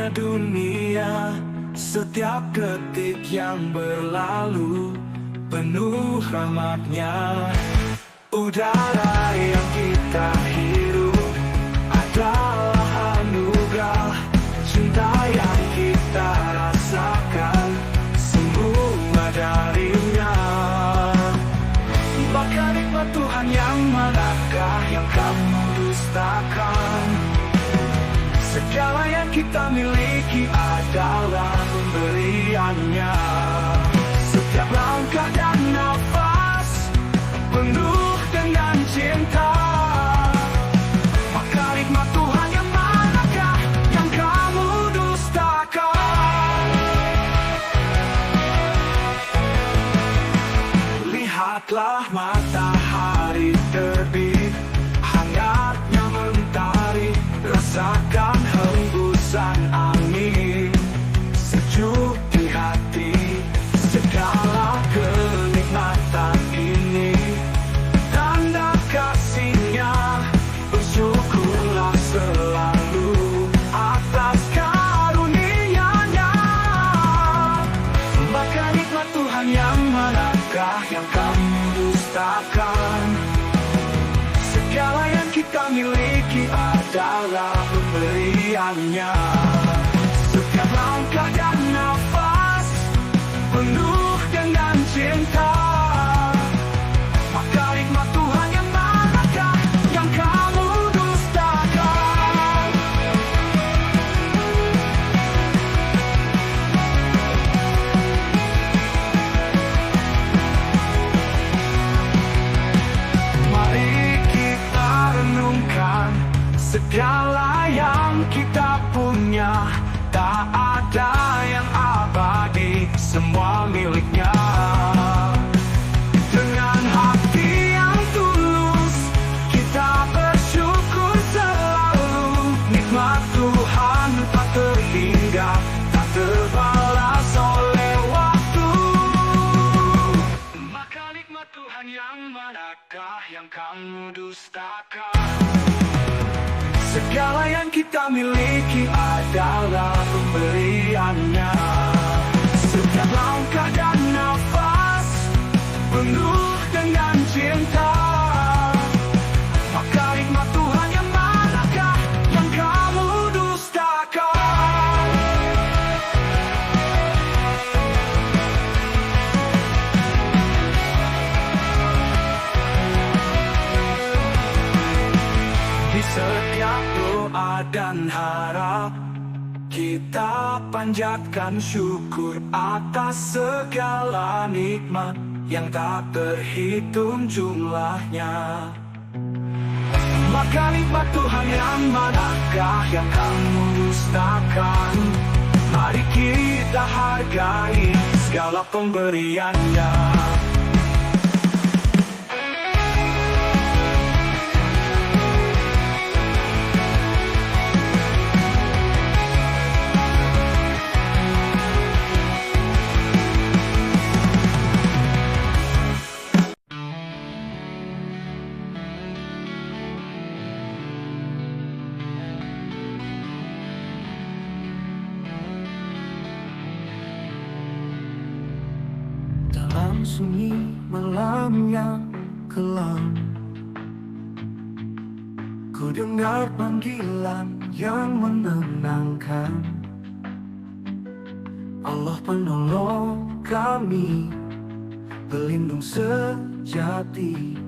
indahnya dunia. Setiap detik yang berlalu penuh rahmatnya. Udara yang kita hirup adalah anugerah. Cinta yang kita rasakan semua darinya. Maka nikmat Tuhan yang manakah yang kamu dustakan? Segala yang kita miliki adalah pemberiannya. Setiap langkah dan nafas penuh dengan cinta. Maka nikmat Tuhan yang manakah yang kamu dustakan? Lihatlah matahari terbit, hangatnya mentari. Rasakan hembusan angin sejuk di hati. Segala kenikmatan ini tanda kasih-Nya. Bersyukurlah selalu atas karunia-Nya. Maka nikmat Tuhan yang manakah yang kamu dustakan? Segala yang kita miliki adalah pemberiannya. Setiap langkah dan nafas penuh dengan cinta. Maka nikmat Tuhan yang manakah yang kamu dustakan? Mari kita renungkan segala yang kita punya. Tak ada yang abadi, semua milik-Nya. Dengan hati yang tulus kita bersyukur selalu. Nikmat Tuhan tak terhingga, tak terbalas oleh waktu. Maka nikmat Tuhan yang manakah yang kamu dustakan? Segala yang kita miliki adalah pemberiannya. Setiap langkah dan nafas penuh dengan cinta. Maka nikmat Tuhan yang manakah yang kamu dustakan? Di setiap doa dan harap kita panjatkan syukur atas segala nikmat yang tak terhitung jumlahnya. Maka nikmat Tuhan yang manakah yang kamu dustakan? Mari kita hargai segala pemberiannya. Dalam sunyi malam yang kelam, ku dengar panggilan yang menenangkan. Allah penolong kami, pelindung sejati,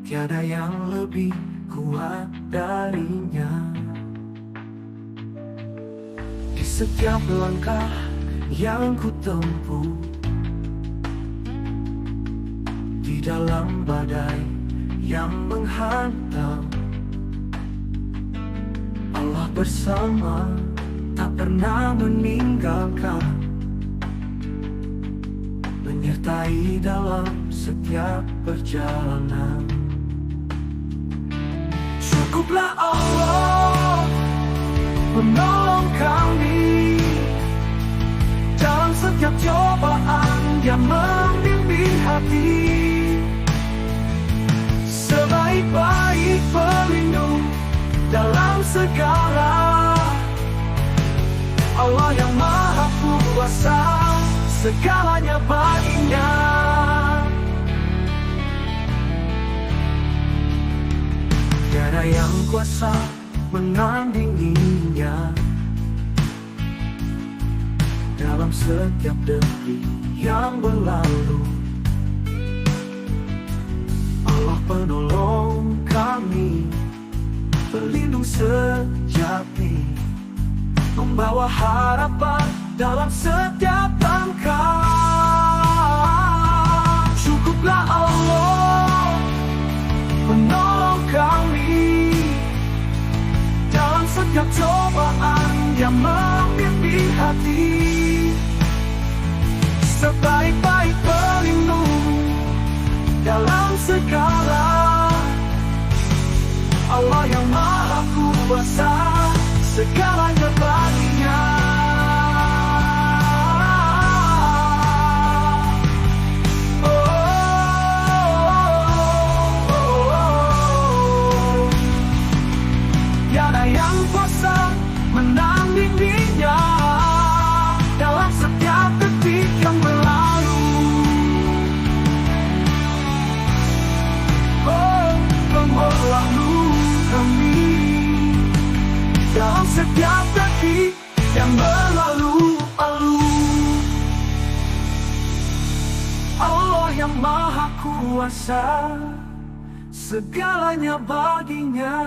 tiada yang lebih kuat darinya. Di setiap langkah yang ku tempuh, di dalam badai yang menghantam, Allah bersama, tak pernah meninggalkan, menyertai dalam setiap perjalanan. Cukuplah Allah menolong kami dalam setiap cobaan. Dia membimbing hati, sebaik-baik pelindung dalam segala Allah yang maha kuasa, segalanya baginya. Tiada yang kuasa menandinginya. Dalam setiap detik yang berlalu, Allah penolong kami, pelindung sejati, membawa harapan dalam setiap langkah. Cukuplah Allah menolong kami dalam setiap cobaan yang membimbing hati. Sebaik-baik pelindung dalam segala, Allah yang maha kuasa, segalanya baginya. Tiada yang kuasa menandinginya. Dalam setiap detik yang berlalu, memelihara kami. Dalam setiap detik yang berlalu, Allah yang maha kuasa, segalanya baginya.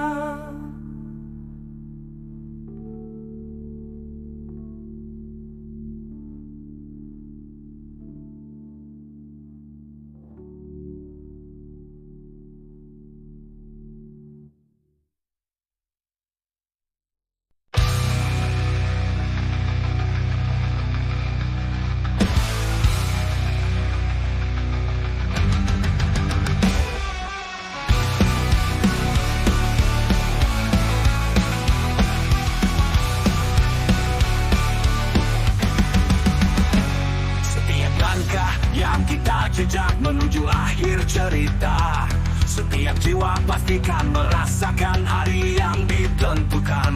Yang kita jejak menuju akhir cerita, setiap jiwa pastikan merasakan hari yang ditentukan.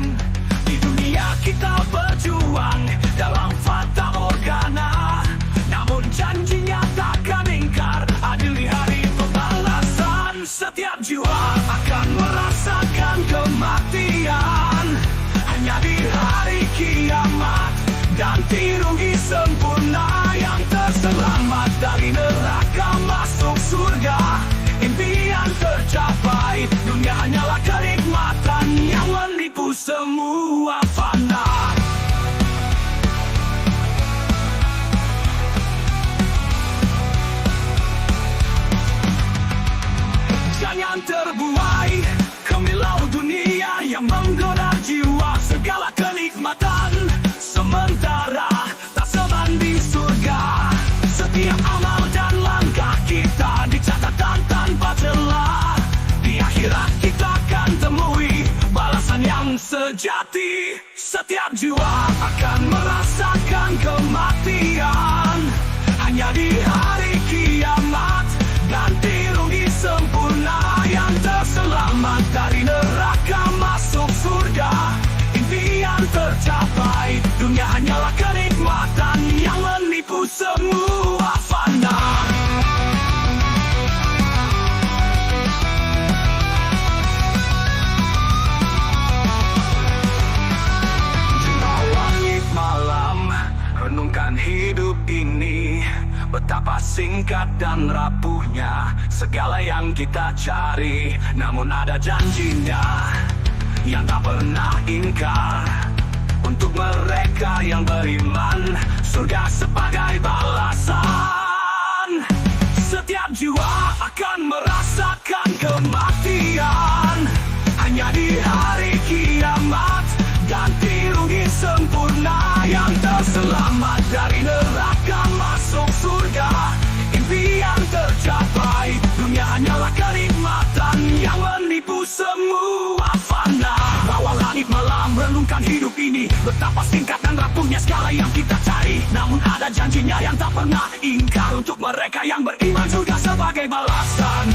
Di dunia kita berjuang dalam fata morgana, namun janjinya takkan ingkar, adil di hari pembalasan. Setiap jiwa akan merasakan kematian, hanya di hari kiamat ganti rugi sempurna. Yang terselamat dari neraka masuk surga, impian tercapai, dunia hanyalah kenikmatan yang menipu semua fana. Jangan terbuai kemilau dunia yang menggoda jiwa. Segala kenikmatan sementara tak sebanding surga. Setiap amal dan langkah kita dicatatkan tanpa celah. Di akhirat kita akan temui balasan yang sejati. Setiap jiwa akan merasakan kematian, hanya di hari kiamat ganti rugi sempurna. Yang terselamat dari neraka masuk surga, impian tercapai, dunia hanyalah kenikmatan yang menipu semua fana. Jurnal langit malam, renungkan hidup ini, betapa singkat dan rapuhnya segala yang kita cari. Namun ada janjinya yang tak pernah ingkar, untuk mereka yang beriman, surga sebagai balasan. Setiap jiwa akan merasakan kematian, hanya di hari kiamat ganti rugi sempurna. Yang terselamat dari neraka masuk surga, impian tercapai, dunia hanyalah kenikmatan yang menipu semua fana. Bawa langit malam, renungkan hidup ini, betapa singkat dan rapuhnya segala yang kita cari. Namun ada janjinya yang tak pernah ingkar, untuk mereka yang beriman surga sebagai balasan.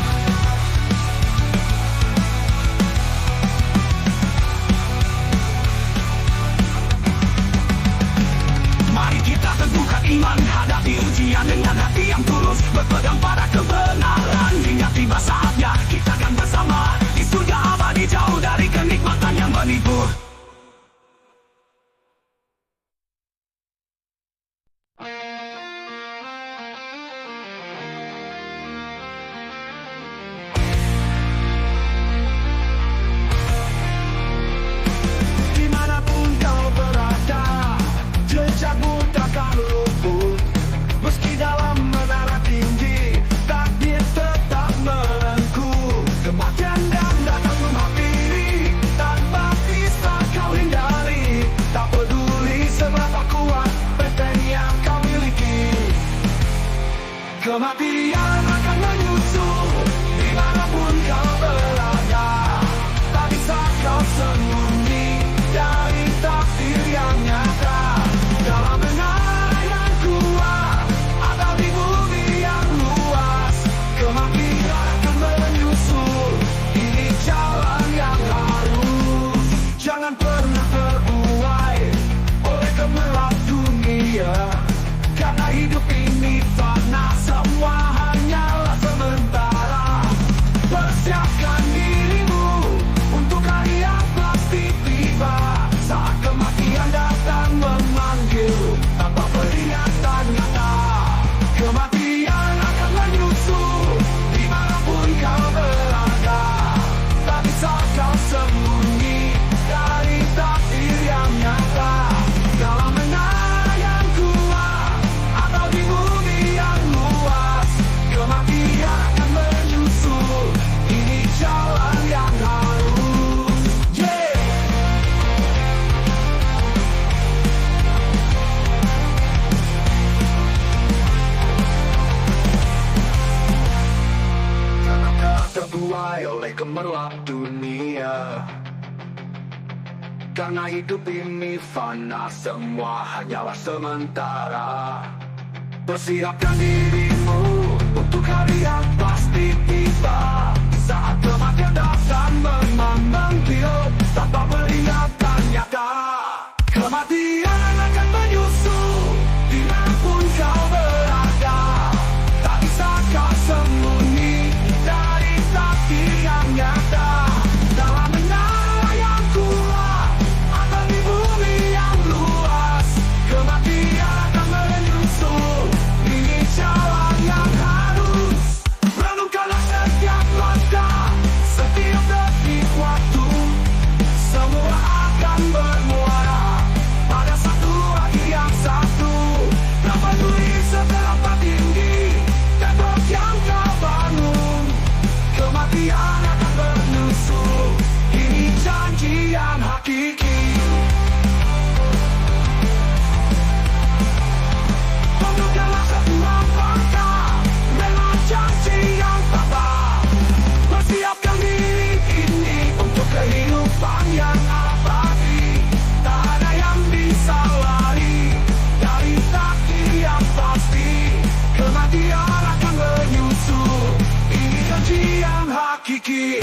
teguhkan iman, hadapi ujian dengan hati yang tulus, berpegang pada kebenaran hingga tiba saatnya kita akan bersama di surga abadi, jauh dari kenikmatan yang menipu. Dimanapun kau berada, jejakmu takkan luput. Meski dalam menara tinggi, takdir tetap melengkung. Kematian dan datang menghampiri, tanpa bisa kau hindari. Tak peduli seberapa kuat benteng yang kau miliki, kematian akan menyusul dimanapun kau berada. Tak bisa kau sembunyi dari takdir yang nyata. Dalam menara yang kuat atau di bumi yang luas, kematian akan menyusul. Ini jalan yang harus. Jangan pernah terbuai oleh gemerlap dunia, karena hidup ini fana, semua hanyalah sementara. Persiapkan dirimu untuk hari yang pasti tiba, saat kematian datang memanggil tanpa peringatan nyata. Kematian akan menyusul dimanapun kau berada. Tak bisa kau sembunyi dari takdir yang nyata. Dalam menara yang kuat atau di bumi yang luas, kematian akan menyusul. Ini jalan yang harus. Yeah. Jangan terbuai oleh gemerlap dunia, karena hidup ini fana, semua hanyalah sementara. Persiapkan dirimu untuk hari yang pasti tiba, saat kematian datang memanggil tanpa peringatan nyata. Kematian akan menyusul dimanapun kau berada. Tak bisa kau sembunyi dari takdir yang nyata. Dalam menara yang kuat atau di bumi yang luas, kematian akan menyusul. Ini jalan yang harus. Renungkanlah setiap langkah, setiap detik waktu. Semua akan bermuara pada satu akhir yang satu. Tak peduli seberapa tinggi tembok yang kau bangun, kematian akan menyusul. Ini janji yang hakiki. Pegang satu langkah, rela janji yang tabah. Persiapkan diri ini untuk kehidupan yang abadi. Tak ada yang bisa lari dari takdir yang pasti. Kematian akan menyusul. Ini janji yang hakiki.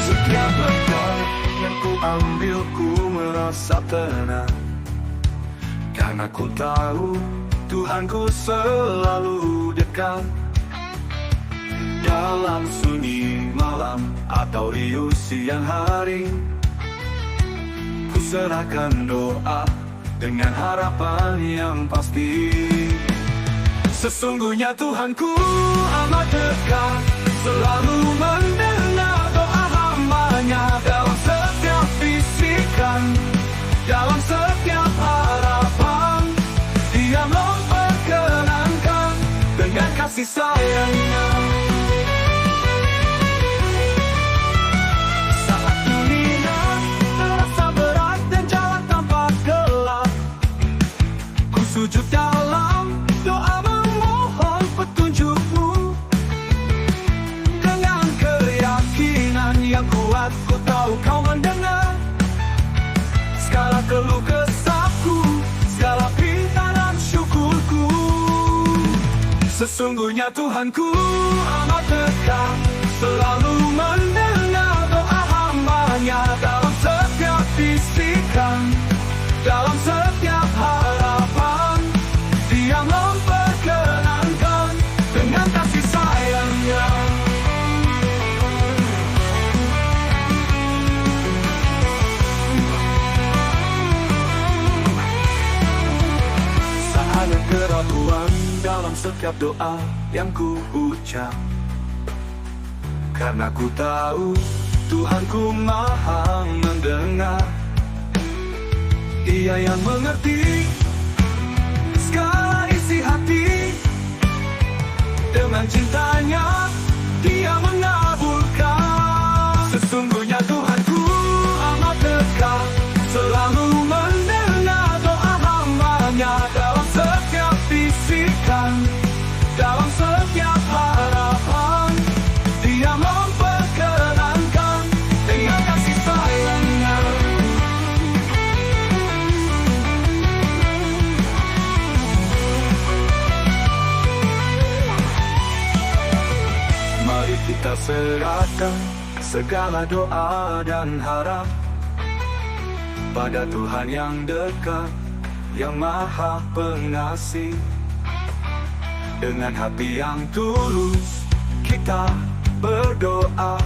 Setiap langkah yang ku ambil, ku merasa tenang, karena ku tahu Tuhanku selalu dekat. Dalam sunyi malam atau riuh siang hari, ku serahkan doa dengan harapan yang pasti. Sesungguhnya Tuhanku amat dekat, selalu mendengar doa hamba-Nya. Dalam setiap bisikan, dalam setiap harapan, Dia memperkenankan dengan kasih sayang-Nya. Saat dunia terasa berat dan jalan tampak gelap, ku sujud dalam doa memohon petunjuk-Mu. yang kuat, ku tahu kau mendengar segala keluh kesahku, segala perintah dan syukurku. Sesungguhnya Tuhanku amat dekat, selalu mendengar doa hamba-Nya dalam setiap bisikan, dalam setiap harapan. Dia memperkenankan dengan kasih sayang-Nya. Ada keraguan dalam setiap doa yang ku ucap, karena ku tahu Tuhanku maha mendengar. Dia yang mengerti segala isi hati, dengan cintanya Dia mengabulkan. Sesungguhnya Tuhanku amat dekat, selalu mendengar doa hamba-Nya dalam setiap bisikan, dalam setiap harapan. Dia memperkenankan dengan kasih sayang-Nya. Mari kita serahkan segala doa dan harap pada Tuhan yang dekat, yang maha pengasih. Dengan hati yang tulus kita berdoa,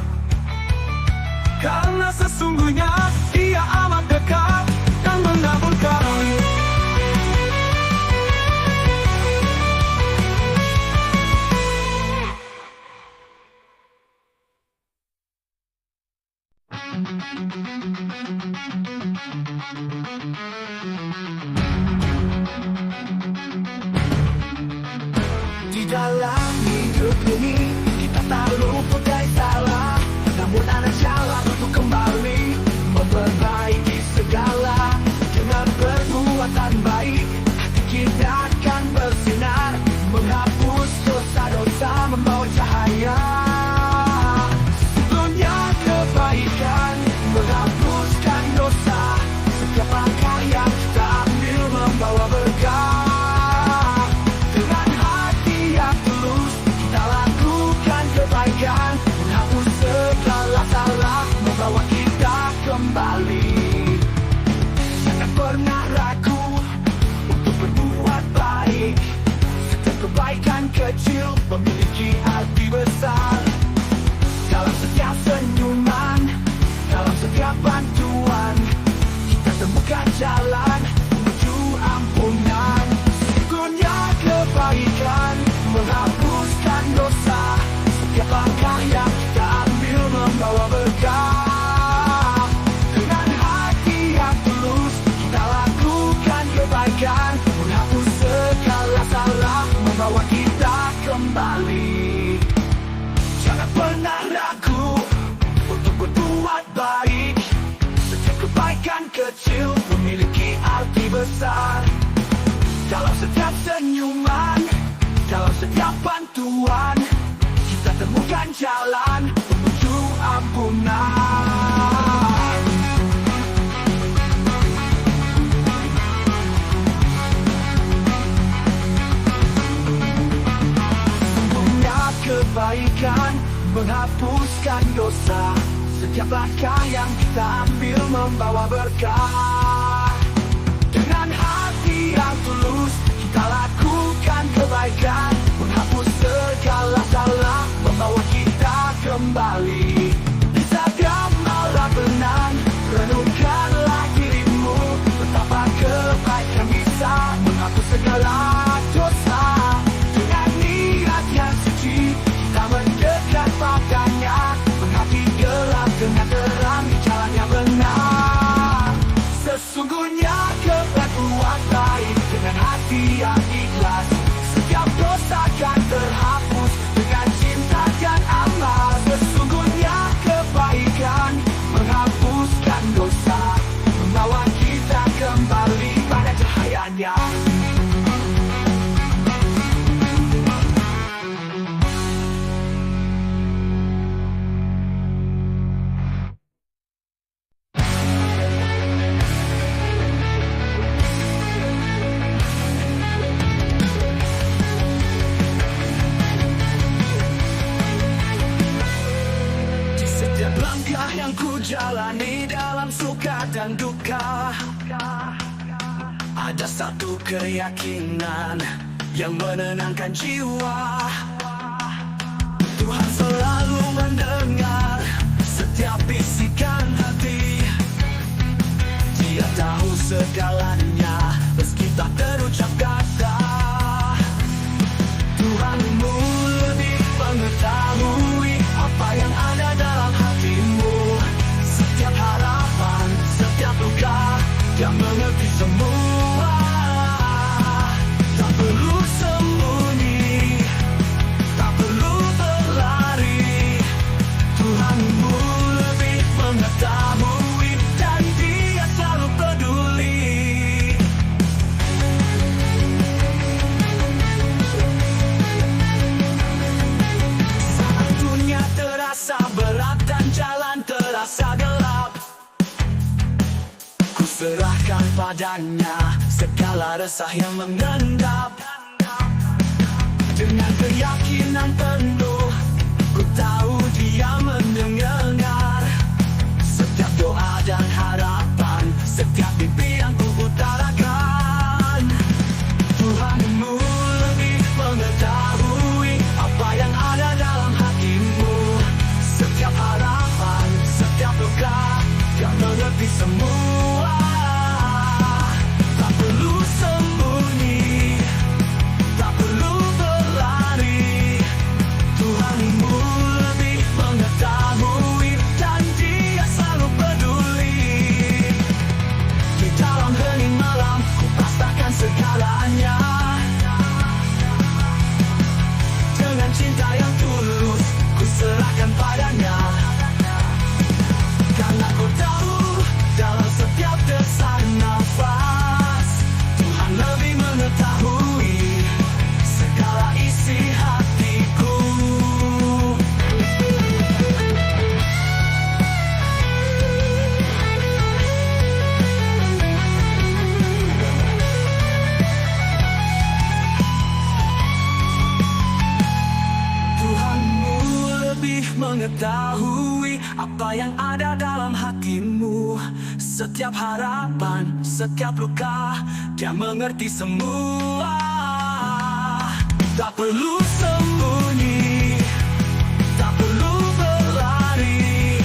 karena sesungguhnya Dia amat dekat dan mengabulkan. Di dalam hidup ini kita tak luput dari salah, namun ada jalan untuk kembali memperbaiki segala. Dengan perbuatan baik hati kita akan bersinar, menghapus dosa-dosa, membawa cahaya. Sesungguhnya kebaikan menghapuskan dosa, setiap langkah yang kita ambil membawa berkah. Menghapus segala salah, membawa kita kembali. Jangan pernah ragu untuk berbuat baik. Setiap kebaikan kecil memiliki arti besar. Dalam setiap senyuman, dalam setiap bantuan, kita temukan jalan menuju ampunan. Sesungguhnya kebaikan menghapuskan dosa, setiap langkah yang kita ambil membawa berkah. Dengan hati yang tulus kita lakukan kebaikan, menghapus segala salah, membawa kita kembali. Jangan pernah ragu untuk berbuat baik. Setiap kebaikan kecil memiliki arti besar. Dalam setiap senyuman, dalam setiap bantuan, kita temukan jalan menuju ampunan. Sesungguhnya kebaikan menghapuskan dosa, setiap langkah yang kita ambil membawa berkah. Dengan hati yang tulus kita lakukan kebaikan, menghapus segala salah, membawa kita kembali. Di setiap malam benang, renungkanlah dirimu, betapa kebaikan bisa menghapus segala dosa. Dengan niat yang suci kita mendekat padanya, menghati gelap dengan terang di jalan yang benar. Sesungguhnya berbuat baik dengan hati yang ikhlas, setiap dosa akan terhapus dengan cinta dan amal. Sesungguhnya jalani dalam suka dan duka. Ada satu keyakinan yang menenangkan jiwa. Tuhan selalu mendengar setiap bisikan hati. Dia tahu segalanya meski tak terucap kata. Tuhanmu lebih mengetahui apa yang ada dalam hatimu. Setiap harapan, setiap luka, Dia mengerti semua. Tak perlu sembunyi, tak perlu berlari. Tuhanmu lebih mengetahui dan Dia selalu peduli. Saat dunia terasa berat dan jalan terasa gelap, ku serahkan padanya segala resah yang mengendap. Dengan keyakinan penuh, ku tahu Dia mendengar setiap doa dan harapan, setiap mimpi yang ku utarakan. Tuhanmu lebih mengetahui apa yang ada dalam hatimu. Setiap harapan, setiap luka, Dia mengerti semua. Tak perlu sembunyi, tak perlu berlari. Tuhanmu lebih mengetahui dan Dia selalu peduli. Di dalam hening malam, ku pastikan segalanya. Dengan cinta yang tulus, ku serahkan padanya. Karena ku tahu dalam setiap desak nafas, Tuhan lebih mengetahui segala isi hatiku. Tuhanmu lebih mengetahui apa yang ada dalam hatimu. Setiap harapan, setiap luka, Dia mengerti semua. Tak perlu sembunyi, tak perlu berlari.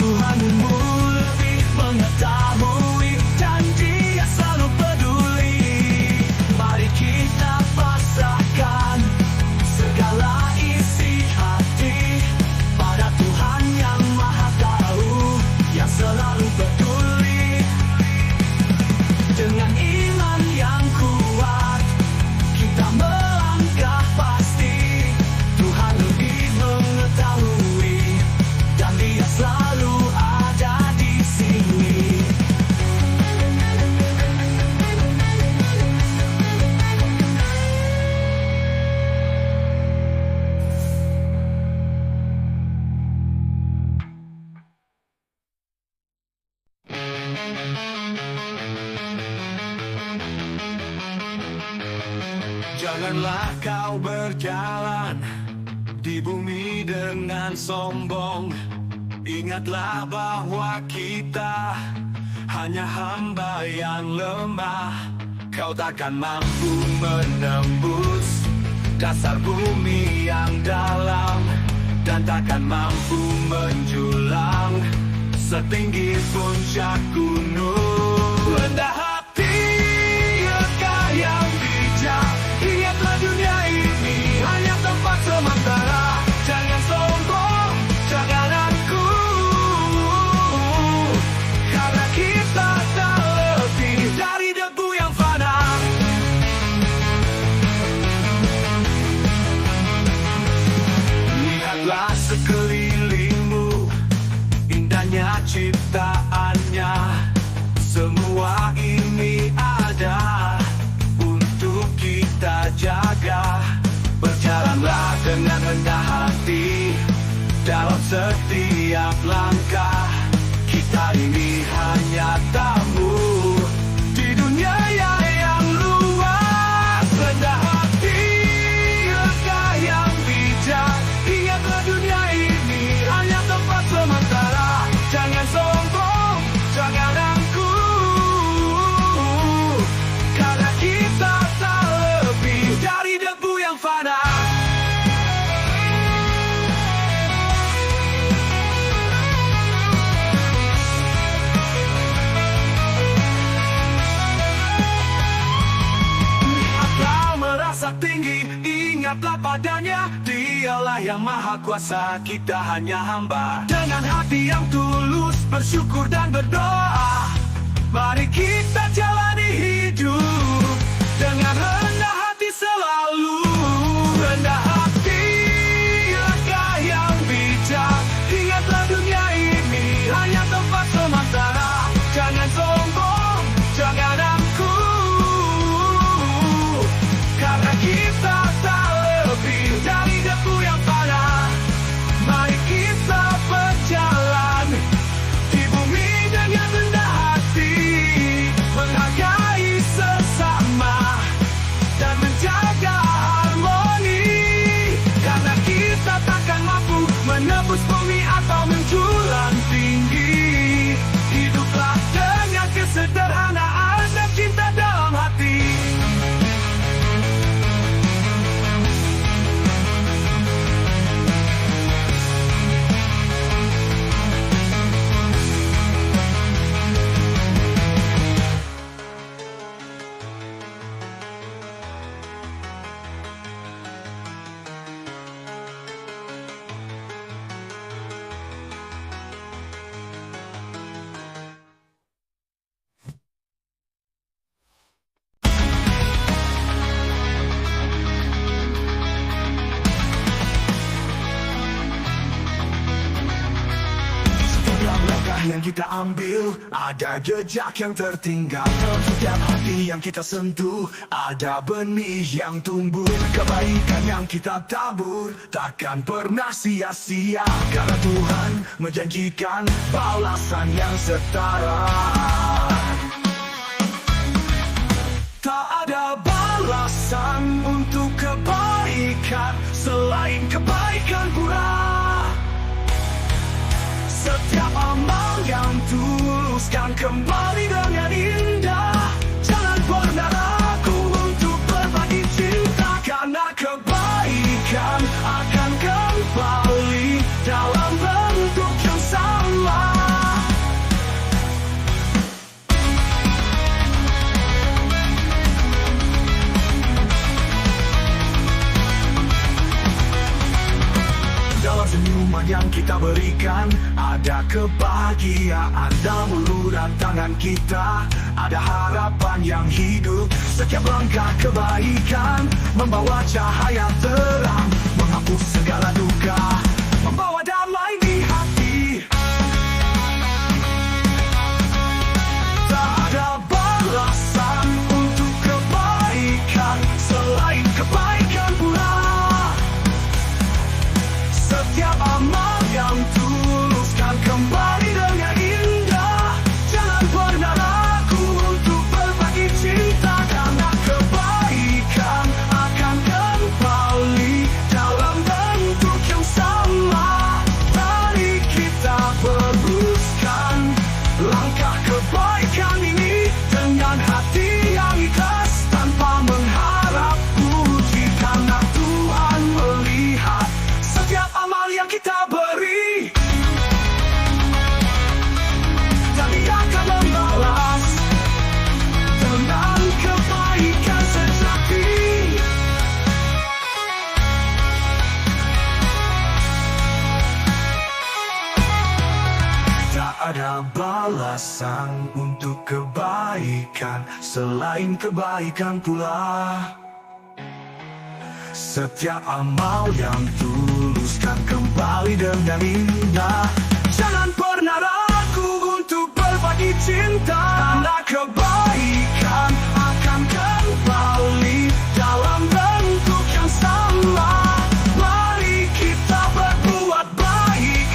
Tuhanmu lebih mengetahui dan Dia selalu peduli. Mari kita pasrahkan segala isi hati pada Tuhan yang Maha Tahu, yang selalu peduli. Dengan iman yang kuat, kita melangkah pasti. Tuhan lebih mengetahui dan Dia selalu ada di sini. Janganlah kau berjalan di bumi dengan sombong. Ingatlah bahwa kita hanya hamba yang lemah. Kau takkan mampu menembus dasar bumi yang dalam, dan takkan mampu menjulang setinggi puncak gunung. Rendah hati, lekah yang bijak. Ingatlah dunia ini hanya tempat sementara. Jangan sombong, jangan aku, karena kita tak lebih dari debu yang fana. Lihatlah sekelilingmu, indahnya ciptaannya. Semua ini ada untuk kita jaga. Berjalanlah dengan rendah hati dalam setiap langkah. Kita ini hanya tamu di dunia yang luas. Rendah hati, lekah yang bijak. Ingatlah dunia ini hanya tempat sementara. Jangan yang maha kuasa, kita hanya hamba. Dengan hati yang tulus, bersyukur dan berdoa, mari kita jalani hidup dengan rendah hati selalu. Rendah hati, langkah yang bijak. Ingatlah dunia ini hanya tempat sementara. Jangan sombong, jangan angkuh, karena kita tak lebih dari debu yang fana. Mari kita berjalan di bumi dengan rendah hati, menghargai sesama dan menjaga harmoni, karena kita takkan mampu menembus bumi atau menjulang tinggi. Hiduplah dengan kesederhanaan dan cinta dalam hati. Yang kita ambil, ada jejak yang tertinggal. Dalam setiap hati yang kita sentuh, ada benih yang tumbuh. Kebaikan yang kita tabur takkan pernah sia-sia, karena Tuhan menjanjikan balasan yang setara. Tak ada balasan untuk kebaikan selain kebaikan pula. Setiap amal yang tulus kan kembali dengan indah. Jangan pernah ragu untuk berbagi cinta, karena kebaikan akan kembali dalam bentuk yang sama. Dalam senyuman yang kita berikan, ada kebahagiaan. Dalam uluran tangan kita, ada harapan yang hidup. Setiap langkah kebaikan membawa cahaya terang, menghapus segala duka, membawa damai di hati. Tak ada balasan untuk kebaikan selain kebaikan pula. Setiap amal yang tulus kan kembali dengan indah. Jangan pernah ragu untuk berbagi cinta, karena kebaikan akan kembali dalam bentuk yang sama. Mari kita beruskan langkah kebaikan ini dengan hati yang ikhlas, tanpa mengharap puji, karena Tuhan melihat setiap amal yang kita beri, dan Dia akan membalas dengan kebaikan sejati. Tak ada balasan untuk kebaikan selain kebaikan pula. Setiap amal yang tulus kan kembali dengan indah. Jangan pernah ragu untuk berbagi cinta, karena kebaikan akan kembali dalam bentuk yang sama. Mari kita berbuat baik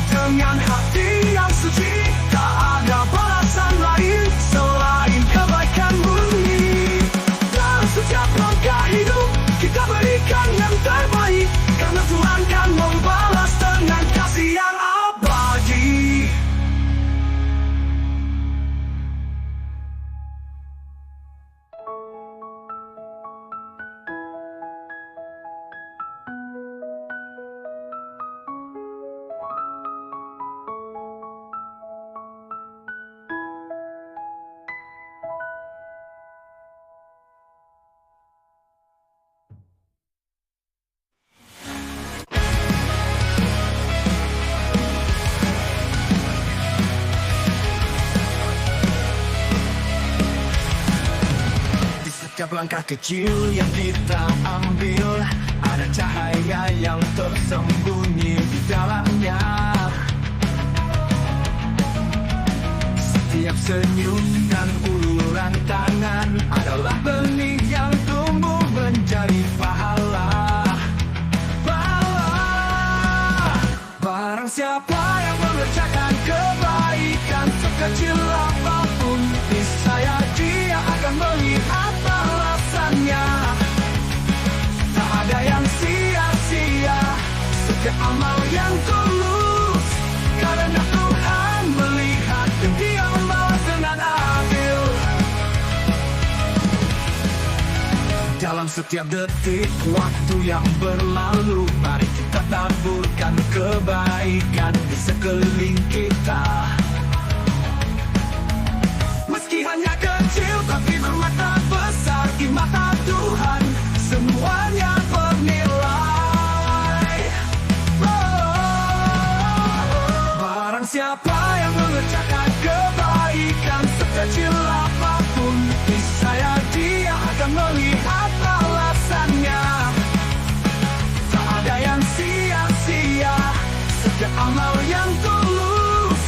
dengan hati yang suci. Tak ada balasan lain selain kebaikan murni. Dalam setiap langkah hidup kita berikan yang terbaik, karena Tuhan kan membalas dengan kasih yang abadi. Setiap langkah kecil yang kita ambil, ada cahaya yang tersembunyi di dalamnya. Setiap senyum dan uluran tangan adalah benih yang tumbuh menjadi pahala. Barang siapa yang mengerjakan kebaikan sekecil apapun, niscaya dia akan melihat balasannya. Tak ada yang sia-sia, setiap amal yang tulus, karena Tuhan melihat dan Dia membalas dengan adil. Dalam setiap detik waktu yang berlalu, mari kita taburkan kebaikan di sekeliling kita. Meski hanya kecil tapi bermakna besar di mata Tuhan, semuanya bernilai. Barang siapa yang mengerjakan kebaikan sekecil apapun, niscaya dia akan melihat balasannya. Tak ada yang sia-sia, setiap amal yang tulus,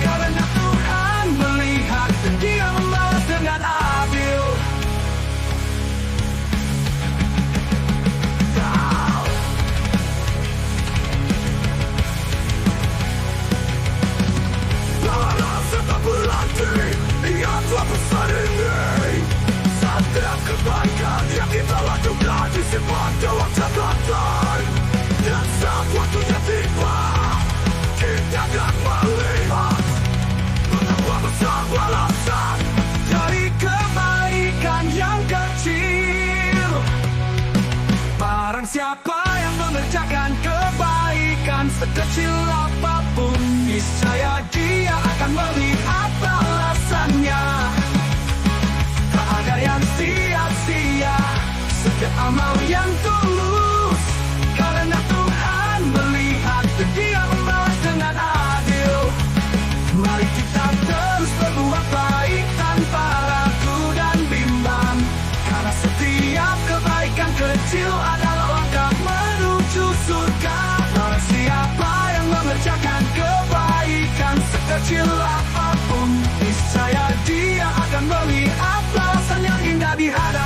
karena Tuhan melihat dan Dia membalas dengan adil. Laras tetap berlatih, lihatlah pesan ini. Setiap kebaikan yang kita lakukan disimpan dalam catatan, dan saat waktunya tiba, kita akan melihat betapa besar balasan dari kebaikan yang kecil. Barang siapa yang mengerjakan kebaikan sekecil apapun, niscaya dia akan melihat balasannya. Tak ada yang sia-sia, setiap amal yang tulus, karena Tuhan melihat dan Dia membalas dengan adil. Mari kita terus berbuat baik tanpa ragu dan bimbang, karena setiap kebaikan kecil adalah langkah menuju surga. Barang siapa yang mengerjakan kebaikan sekecil apapun, niscaya dia akan melihat balasan yang indah di hadapan.